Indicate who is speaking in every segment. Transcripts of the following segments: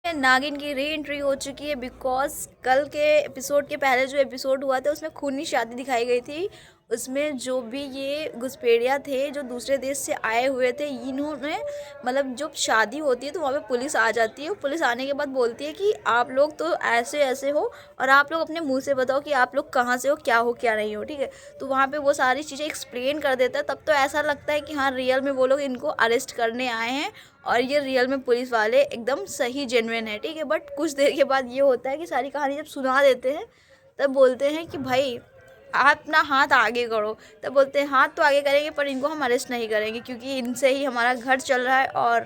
Speaker 1: नागिन की re entry हो चुकी है बिकॉज कल के एपिसोड के पहले जो एपिसोड हुआ था उसमें खूनी शादी दिखाई गई थी। उसमें जो भी ये घुसपैठिया थे जो दूसरे देश से आए हुए थे, इन्होंने मतलब जब शादी होती है तो वहाँ पे पुलिस आ जाती है। पुलिस आने के बाद बोलती है कि आप लोग तो ऐसे ऐसे हो और आप लोग अपने मुंह से बताओ कि आप लोग कहाँ से हो क्या नहीं हो, ठीक है। तो वहाँ पे वो सारी चीज़ें एक्सप्लेन कर देता है। तब तो ऐसा लगता है कि हाँ रियल में वो लोग इनको अरेस्ट करने आए हैं और ये रियल में पुलिस वाले एकदम सही जेन्युइन है, ठीक है। बट कुछ देर के बाद ये होता है कि सारी कहानी जब सुना देते हैं तब बोलते हैं कि भाई आप अपना हाथ आगे करो। तब बोलते हैं हाथ तो आगे करेंगे पर इनको हम अरेस्ट नहीं करेंगे क्योंकि इनसे ही हमारा घर चल रहा है और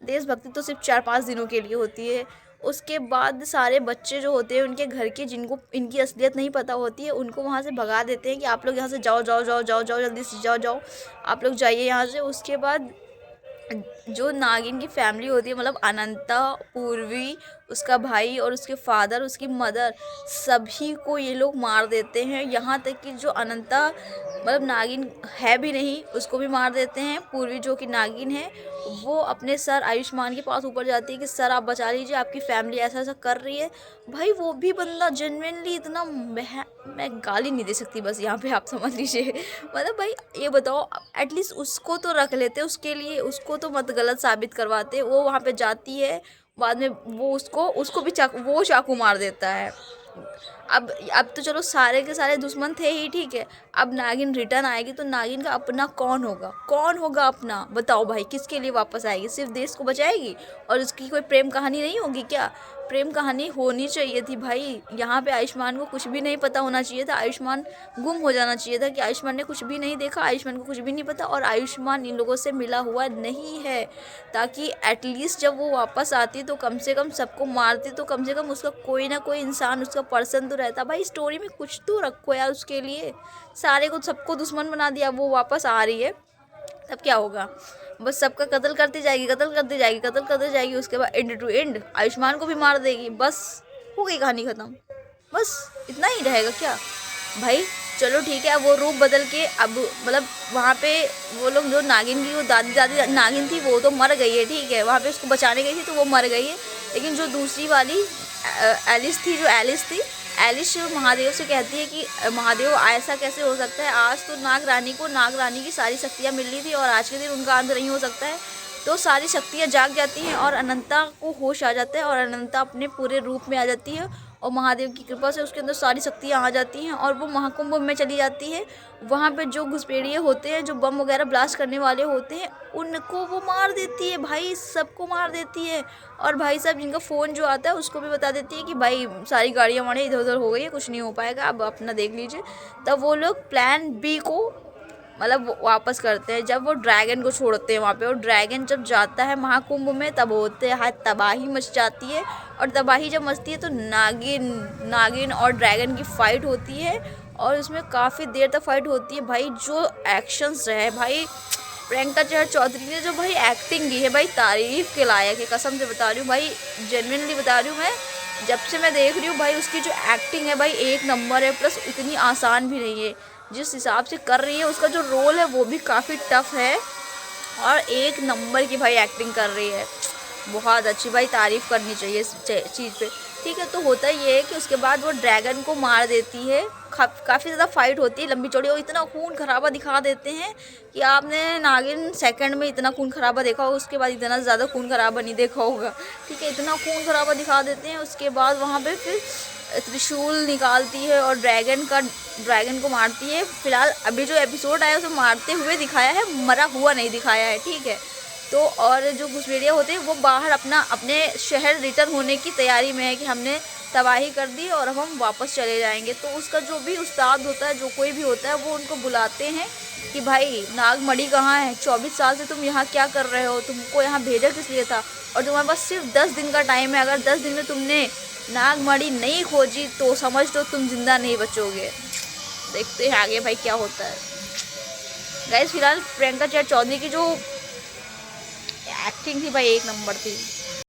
Speaker 1: देशभक्ति तो सिर्फ 4-5 दिनों के लिए होती है। उसके बाद सारे बच्चे जो होते हैं उनके घर के, जिनको इनकी असलियत नहीं पता होती है, उनको वहाँ से भगा देते हैं कि आप लोग यहाँ से जाओ जाओ जाओ जाओ जाओ, जल्दी से जाओ जाओ, आप लोग जाइए यहाँ से। उसके बाद जो नागिन की फैमिली होती है, मतलब अनंता, पूर्वी, उसका भाई और उसके फादर, उसकी मदर, सभी को ये लोग मार देते हैं। यहाँ तक कि जो अनंता मतलब नागिन है भी नहीं उसको भी मार देते हैं। पूर्वी जो कि नागिन है वो अपने सर आयुष्मान के पास ऊपर जाती है कि सर आप बचा लीजिए, आपकी फैमिली ऐसा ऐसा कर रही है। भाई वो भी बंदा जेन्युइनली इतना, मैं गाली नहीं दे सकती बस यहाँ पे आप समझ लीजिए। मतलब भाई ये बताओ, एटलीस्ट उसको तो रख लेते, उसके लिए उसको तो मत गलत साबित करवाते। वो वहाँ पे जाती है, बाद में वो उसको भी वो चाकू मार देता है। अब तो चलो सारे के सारे दुश्मन थे ही, ठीक है। अब नागिन रिटर्न आएगी तो नागिन का अपना कौन होगा अपना, बताओ भाई किसके लिए वापस आएगी? सिर्फ देश को बचाएगी? और उसकी कोई प्रेम कहानी नहीं होगी क्या? प्रेम कहानी होनी चाहिए थी भाई। यहाँ पे आयुष्मान को कुछ भी नहीं पता होना चाहिए था। आयुष्मान गुम हो जाना चाहिए था कि आयुष्मान ने कुछ भी नहीं देखा, आयुष्मान को कुछ भी नहीं पता और आयुष्मान इन लोगों से मिला हुआ नहीं है। ताकि एटलीस्ट जब वो वापस आती तो कम से कम सबको मारती तो कम से कम उसका कोई ना कोई इंसान, उसका पर्सन तो रहता। भाई स्टोरी में कुछ तो रखो यार उसके लिए। सारे को सबको दुश्मन बना दिया, वो वापस आ रही है तब क्या होगा? बस सबका कत्ल करती जाएगी, कत्ल करती जाएगी, कत्ल करती जाएगी। उसके बाद एंड टू एंड आयुष्मान को भी मार देगी, बस हो गई कहानी ख़त्म। बस इतना ही रहेगा क्या भाई? चलो ठीक है, वो रूप बदल के अब मतलब वहाँ पे वो लोग जो नागिन की वो दादी दादी नागिन थी वो तो मर गई है, ठीक है। वहाँ पे उसको बचाने गई थी तो वो मर गई है। लेकिन जो दूसरी वाली एलिस थी, एलिश महादेव से कहती है कि महादेव ऐसा कैसे हो सकता है? आज तो नाग रानी की सारी शक्तियाँ मिल रही थी और आज के दिन उनका अंत नहीं हो सकता है। तो सारी शक्तियाँ जाग जाती हैं और अनंता को होश आ जाता है और अनंता अपने पूरे रूप में आ जाती है और महादेव की कृपा से उसके अंदर सारी शक्तियाँ आ जाती हैं और वो महाकुंभ में चली जाती है। वहाँ पे जो घुसपैठिए होते हैं, जो बम वगैरह ब्लास्ट करने वाले होते हैं, उनको वो मार देती है भाई, सबको मार देती है। और भाई साहब जिनका फ़ोन जो आता है उसको भी बता देती है कि भाई सारी गाड़ियाँ हमारे इधर उधर हो गई है, कुछ नहीं हो पाएगा, अब अपना देख लीजिए। तब वो लोग प्लान बी को मतलब वापस करते हैं। जब वो ड्रैगन को छोड़ते हैं वहाँ पे, और ड्रैगन जब जाता है महाकुंभ में तब होते हैं तबाही मच जाती है। और तबाही जब मचती है तो नागिन और ड्रैगन की फ़ाइट होती है और उसमें काफ़ी देर तक फाइट होती है। भाई जो एक्शंस रहे भाई, प्रियंका चहर चौधरी ने जो भाई एक्टिंग की है भाई, तारीफ़ के लायक है, कसम से बता रही हूँ भाई, जेन्युइनली बता रही हूँ। मैं जब से मैं देख रही हूँ भाई उसकी जो एक्टिंग है भाई एक नंबर है, प्लस इतनी आसान भी नहीं है। जिस हिसाब से कर रही है उसका जो रोल है वो भी काफ़ी टफ है और एक नंबर की भाई एक्टिंग कर रही है, बहुत अच्छी भाई, तारीफ़ करनी चाहिए इस चीज़ पे, ठीक है। तो होता ये है कि उसके बाद वो ड्रैगन को मार देती है। काफ़ी ज़्यादा फाइट होती है, लंबी चौड़ी, और इतना खून खराबा दिखा देते हैं कि आपने नागिन सेकंड में इतना खून खराबा देखा होगा, उसके बाद इतना ज़्यादा खून खराबा नहीं देखा होगा, ठीक है। इतना खून खराबा दिखा देते हैं। उसके बाद वहाँ पे फिर त्रिशूल निकालती है और ड्रैगन को मारती है। फिलहाल अभी जो एपिसोड आया उसे मारते हुए दिखाया है, मरा हुआ नहीं दिखाया है, ठीक है। तो और जो घुसपैठिए होते हैं वो बाहर अपने शहर रिटर्न होने की तैयारी में है कि हमने तबाही कर दी और अब हम वापस चले जाएंगे। तो उसका जो भी उस्ताद होता है, जो कोई भी होता है, वो उनको बुलाते हैं कि भाई नागमणि कहाँ है? 24 साल से तुम यहाँ क्या कर रहे हो? तुमको यहाँ भेजा किस लिए था? और तुम्हारे पास सिर्फ 10 दिन का टाइम है, अगर 10 दिन में तुमने नागमणि नहीं खोजी तो समझ लो तुम जिंदा नहीं बचोगे। देखते हैं आगे भाई क्या होता है। गाइस फिलहाल प्रियंका चहर चौधरी की जो एक्टिंग थी भाई एक नंबर थी।